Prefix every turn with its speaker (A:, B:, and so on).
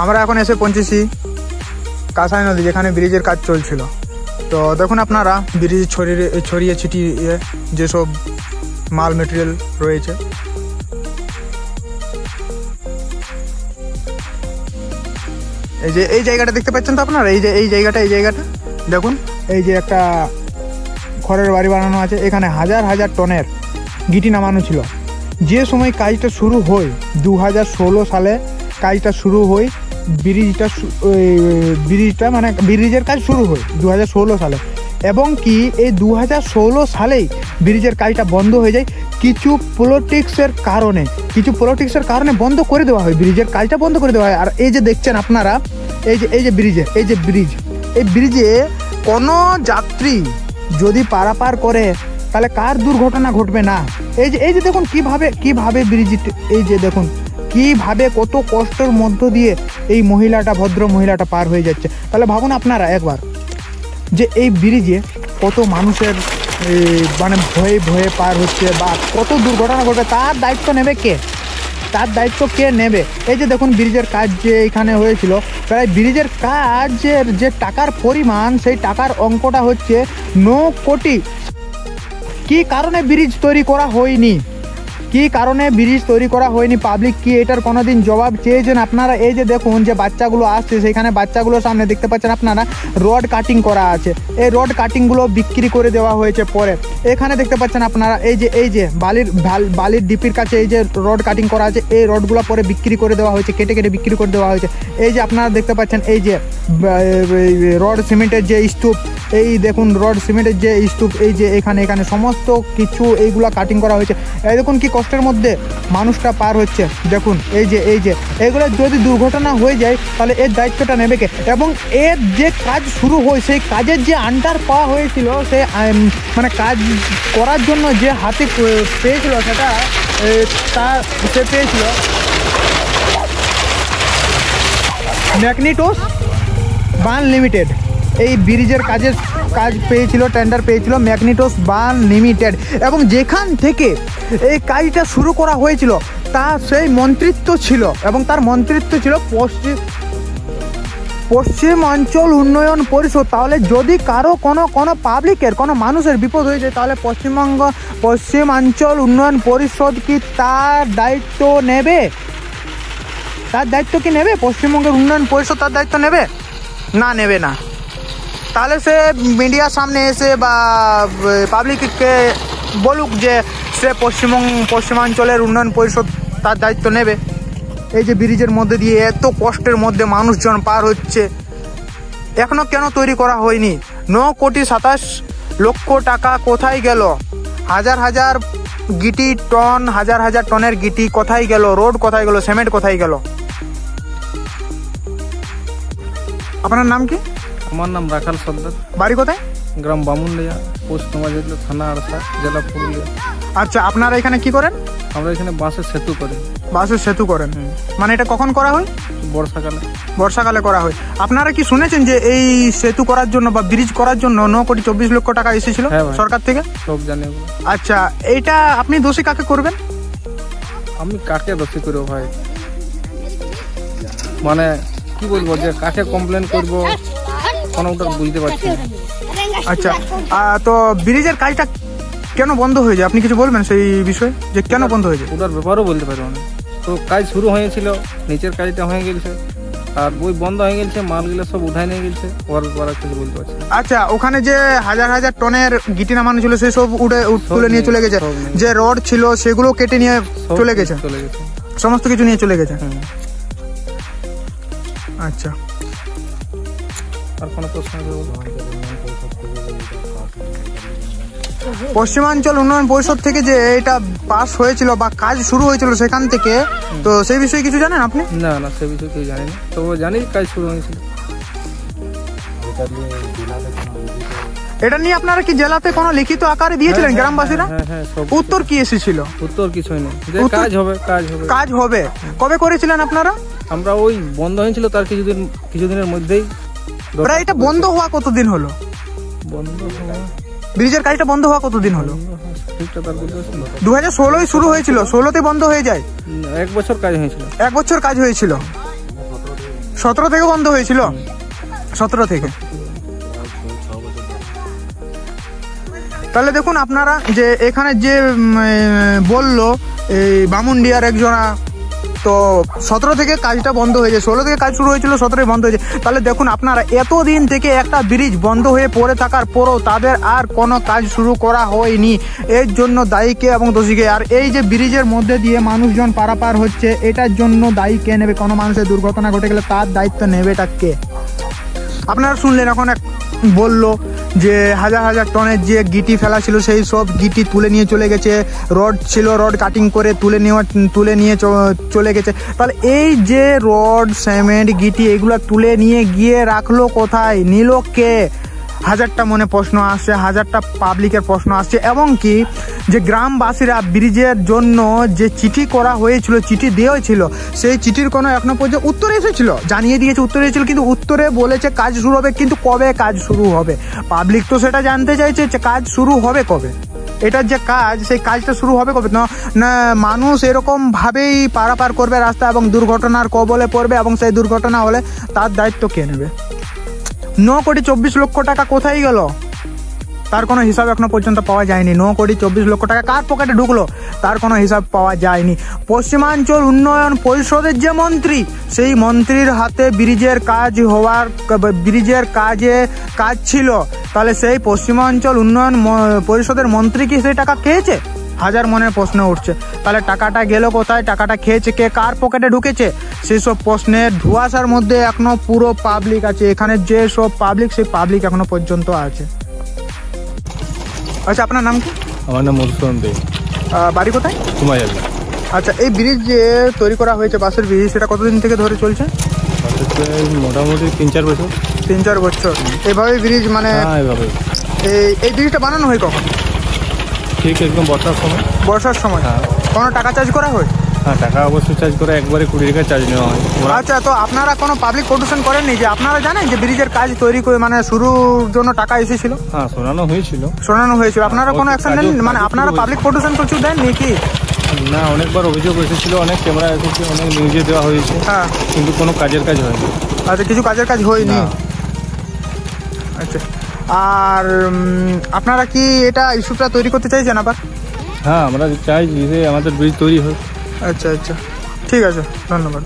A: আমরা এখন এসে পৌঁছেছি কাঁসাই নদী, যেখানে ব্রিজের কাজ চলছিল। তো দেখুন আপনারা ব্রিজ ছড়িয়ে ছিটিয়ে যেসব মাল মেটেরিয়াল রয়েছে। এই জায়গাটা দেখতে পাচ্ছেন তো আপনারা, এই জায়গাটা দেখুন, এই যে একটা খড়ের বাড়ি বানানো আছে, এখানে হাজার হাজার টনের গিটি নামানো ছিল। যে সময় কাজটা শুরু হয় 2016 সালে কাজটা শুরু হয়, ব্রিজটা মানে ব্রিজের কাজ শুরু হয় 2016 সালে, এবং কি এই 2016 সালেই ব্রিজের কাজটা বন্ধ হয়ে যায় কিছু পলিটিক্সের কারণে বন্ধ করে দেওয়া হয়, ব্রিজের কাজটা বন্ধ করে দেওয়া হয়। আর এই যে দেখছেন আপনারা, এই যে ব্রিজে কোনো যাত্রী যদি পারাপার করে তাহলে কার দুর্ঘটনা ঘটবে না। এই যে দেখুন কিভাবে ব্রিজ, এই যে দেখুন কিভাবে কত কষ্টের মধ্য দিয়ে এই ভদ্র মহিলাটা পার হয়ে যাচ্ছে। তাহলে ভাবুন আপনারা একবার যে এই ব্রিজে কত মানুষের মানে ভয়ে পার হচ্ছে বা কত দুর্ঘটনা ঘটবে, তার দায়িত্ব নেবে কে? নেবে? এই যে দেখুন ব্রিজের কাজ যে এখানে হয়েছিল, প্রায় ব্রিজের কাজের যে টাকার পরিমাণ, সেই টাকার অঙ্কটা হচ্ছে 9 কোটি। কি কারণে ব্রিজ তৈরি করা হয়নি? পাবলিক কি এটার কোনোদিন জবাব চেয়েছেন আপনারা? এই যে দেখুন যে বাচ্চাগুলো আসছে, সেখানে বাচ্চাগুলোর সামনে দেখতে পাচ্ছেন আপনারা রড কাটিং করা আছে। এই রড কাটিংগুলো বিক্রি করে দেওয়া হয়েছে পরে। এখানে দেখতে পাচ্ছেন আপনারা এই যে বালির ডিপির কাছে এই যে রড কাটিং করা আছে, এই রডগুলো পরে বিক্রি করে দেওয়া হয়েছে, কেটে বিক্রি করে দেওয়া হয়েছে। এই যে আপনারা দেখতে পাচ্ছেন এই যে রড সিমেন্টের যে স্তূপ, এই দেখুন রড সিমেন্টের যে স্তূপ, এই যে এখানে সমস্ত কিছু এইগুলা কাটিং করা হয়েছে। এই দেখুন কি কষ্টের মধ্যে মানুষটা পার হচ্ছে। দেখুন এই যে এইগুলো যদি দুর্ঘটনা হয়ে যায় তাহলে এর দায়িত্বটা নেবে কে? এবং এর যে কাজ শুরু হয়, সেই কাজের যে আন্ডার পাওয়া হয়েছিল, সে মানে কাজ করার জন্য যে হাতে পেয়েছিল সেটা সে পেয়েছিল ম্যাগনেটোস বার্ন লিমিটেড। এই ব্রিজের কাজ পেয়েছিল, টেন্ডার পেয়েছিল ম্যাগনেটোস বার্ন লিমিটেড, এবং যেখান থেকে এই কাজটা শুরু করা হয়েছিল তার সেই মন্ত্রিত্ব ছিল, এবং তার মন্ত্রিত্ব ছিল পশ্চিমাঞ্চল উন্নয়ন পরিষদ। তাহলে যদি কারো কোনো পাবলিকের কোনো মানুষের বিপদ হয়ে যায়, তাহলে পশ্চিমাঞ্চল উন্নয়ন পরিষদ কি তার দায়িত্ব নেবে? পশ্চিমবঙ্গের উন্নয়ন পরিষদ তার দায়িত্ব নেবে না। তাহলে সে মিডিয়ার সামনে এসে বা পাবলিককে বলুক যে সে পশ্চিমাঞ্চলের উন্নয়ন পরিষদ তার দায়িত্ব নেবে। এই যে ব্রিজের মধ্যে দিয়ে এত কষ্টের মধ্যে মানুষজন পার হচ্ছে, এখনো কেন তৈরি করা হয়নি? 9 কোটি 27 লক্ষ টাকা কোথায় গেল? হাজার গিটি টন, হাজার টনের গিটি কোথায় গেল? রোড কোথায় গেল? সিমেন্ট কোথায় গেল? আপনার নাম কি?
B: আমার নাম রাখাল সর্দার।
A: বাড়ি কোথায়?
B: গ্রাম বামুনলিয়া, পোস্ট নওয়াজুদ্দিন, থানা আড়সা, জেলা পুরুলিয়া।
A: আচ্ছা, আপনারা এখানে কি করেন?
B: আমরা এখানে বাঁশের সেতু করেন।
A: মানে এটা কখন করা হয়?
B: বর্ষাকালে
A: করা হয়। আপনারা কি শুনেছেন যে এই সেতু করার জন্য বা ব্রিজ করার জন্য 9 কোটি 24 লক্ষ টাকা এসেছিল সরকার থেকে?
B: সব জানি।
A: আচ্ছা, এইটা আপনি দোষী কাকে করবেন?
B: আমি কাকে দোষী করবো ভাই, মানে কি বলবো, যে কাকে কমপ্লেন করবো কোনোটা বুঝতে পারছি না।
A: আচ্ছা, তো ব্রিজের কাজটা কেন বন্ধ হয়ে যায়, আপনি কিছু বলবেন সেই বিষয়ে, যে কেন বন্ধ হয়ে যায়?
B: ওটার ব্যাপারও বলতে পারবো না। তো কাজ শুরু হয়েছিল, নিচের কাজটা হয়ে গেছে, আর বই বন্ধ হয়ে গেছে, মালগুলো সব উঠায় নিয়ে গেছে, ওর ব্যাপারে কিছু বলতে পারছি।
A: আচ্ছা, ওখানে যে হাজার টনের গিটি নামানো ছিল সে সব তুলে নিয়ে চলে গেছে, যে রড ছিল সেগুলো কেটে নিয়ে চলে গেছে, সমস্ত কিছু নিয়ে চলে গেছে। আচ্ছা,
B: আর কোনো প্রশ্ন?
A: পশ্চিমাঞ্চল উন্নয়ন পরিষদ থেকে যে এটা পাস হয়েছিল বা কাজ শুরু হয়েছিল সেখান থেকে, তো সেই বিষয়ে কিছু জানেন আপনি?
B: না, সেই বিষয়ে কিছু জানি না, তো জানি কাজ শুরু হয়েছিল।
A: এটা নিয়ে আপনারা কি জেলাতে কোনো লিখিত আকারে দিয়েছিলেন গ্রামবাসীরা? উত্তর কি এসেছিল?
B: উত্তর কিছুই নেই, কাজ হবে। কবে করেছিলেন আপনারা? আমরা ওই বন্ধ হয়েছিল তার কিছুদিনের মধ্যেই।
A: এটা বন্ধ হওয়া কতদিন হলো? ব্রিজের কাজটা বন্ধ হওয়া কতদিন হলো? 2016 শুরু হয়েছিল, 16তে বন্ধ হয়ে যায়।
B: 1 বছর কাজ হয়েছিল।
A: 1 বছর কাজ হয়েছিল। 17 থেকে বন্ধ হয়েছিল, 17 থেকে। তাহলে দেখুন আপনারা যে এখানে যে বললো এই বামুনডিয়ার একজনা, তো 17 থেকে কাজটা বন্ধ হয়েছে, 16 থেকে কাজ শুরু হয়েছিল, 17 বন্ধ হয়েছে। তাহলে দেখুন আপনারা এতদিন থেকে একটা ব্রিজ বন্ধ হয়ে পড়ে থাকার পরও তাদের আর কোনো কাজ শুরু করা হয়নি। এর জন্য দায়ীকে এবং দোষীকে। আর এই যে ব্রিজের মধ্যে দিয়ে মানুষজন পারাপার হচ্ছে, এটার জন্য দায়ী কে নেবে? কোনো মানুষের দুর্ঘটনা ঘটে গেলে তার দায়িত্ব নেবেটা কে? আপনারা শুনলেন এখন এক বললো যে হাজার হাজার টনের যে গিটি ফেলা ছিল সেই সব গিটি তুলে নিয়ে চলে গেছে, রড ছিল রড কাটিং করে তুলে নিয়ে চলে গেছে। তাহলে এই যে রড সিমেন্ট গিটি এগুলো তুলে নিয়ে গিয়ে রাখলো কোথায়, নিল কে? হাজারটা মনে প্রশ্ন আসছে, হাজারটা পাবলিকের প্রশ্ন আসছে। এবং কি যে গ্রামবাসীরা ব্রিজের জন্য যে চিঠি করা হয়েছিল, চিঠি দেওয়া ছিল, সেই চিঠির কোনো এখনো পর্যন্ত উত্তর এসেছিল, জানিয়ে দিয়েছে উত্তর এসেছিল, কিন্তু উত্তরে বলেছে কাজ শুরু হবে, কিন্তু কবে কাজ শুরু হবে? পাবলিক তো সেটা জানতে চাইছে যে কাজ শুরু হবে কবে, এটার যে কাজ সেই কাজটা শুরু হবে কবে? না মানুষ এরকম ভাবেই পারাপার করবে রাস্তা এবং দুর্ঘটনার কবলে পড়বে, এবং সেই দুর্ঘটনা হলে তার দায়িত্ব কে নেবে? 9,24,00,000 টাকা কোথায় গেল তার কোনো হিসাব এখনো পর্যন্ত পাওয়া যায়নি। 9,24,00,000 টাকা কার পকেটে ঢুকলো তার কোনো হিসাব পাওয়া যায়নি। পশ্চিমাঞ্চল উন্নয়ন পরিষদের যে মন্ত্রী, সেই মন্ত্রীর হাতে ব্রিজের কাজ ছিল। তাহলে সেই পশ্চিমাঞ্চল উন্নয়ন পরিষদের মন্ত্রী কি সেই টাকা খেয়েছে? হাজার মনের প্রশ্ন উঠছে। তাহলে টাকাটা গেল কোথায়, টাকাটা খেয়েছে কে, কার পকেটে ঢুকেছে? সেই সব প্রশ্নের ধোঁয়াশার মধ্যে এখনো পুরো পাবলিক আছে। এখানে যে সব পাবলিক, সেই পাবলিক এখনো পর্যন্ত আছে। আচ্ছা, আপনার নাম কি?
B: আমার নাম মধুসূদন দে।
A: বাড়ি কোথায়?
B: কুমাইয়ালি।
A: আচ্ছা, এই ব্রিজ যে তৈরি করা হয়েছে, বাসের ব্রিজ, সেটা কতদিন থেকে ধরে চলছে?
B: মোটামুটি 3-4 বছর।
A: 3-4 বছর এইভাবে ব্রিজ, মানে
B: এইভাবে।
A: এই ব্রিজটা বানানো হয় কখন?
B: ঠিক একদম বর্ষার সময়।
A: বর্ষার সময়।
B: হ্যাঁ।
A: কোনো টাকা চার্জ করা হয়?
B: হ্যাঁ, টাকা অবশ্যই চার্জ করে, একবারে 20 টাকা চার্জ নেওয়া হয়।
A: আচ্ছা, তো আপনারা কোনো পাবলিক প্রোডাকশন করেননি? যে আপনারা জানেন যে ব্রিজের কাজ তৈরি করে মানে শুরুর জন্য টাকা এসেছিল?
B: হ্যাঁ, শোনানো হয়েছিল।
A: আপনারা কোনো অ্যাকশন নেন? মানে আপনারা পাবলিক প্রোডাকশন কিছু দেননি কি?
B: না, অনেকবার অভিযোগ এসেছিল, অনেক ক্যামেরা এসেছে, অনেক নিউজে দেওয়া হয়েছে।
A: হ্যাঁ,
B: কিন্তু কোনো কাজের কাজ হয়নি।
A: আচ্ছা, কিছু কাজের কাজ হয়নি। আচ্ছা, আর আপনারা কি এটা ইস্যুটা তৈরি করতে চাইছেন আবার?
B: হ্যাঁ, আমরা চাই যে আমাদের ব্রিজ তৈরি হোক।
A: আচ্ছা, ঠিক আছে, ধন্যবাদ।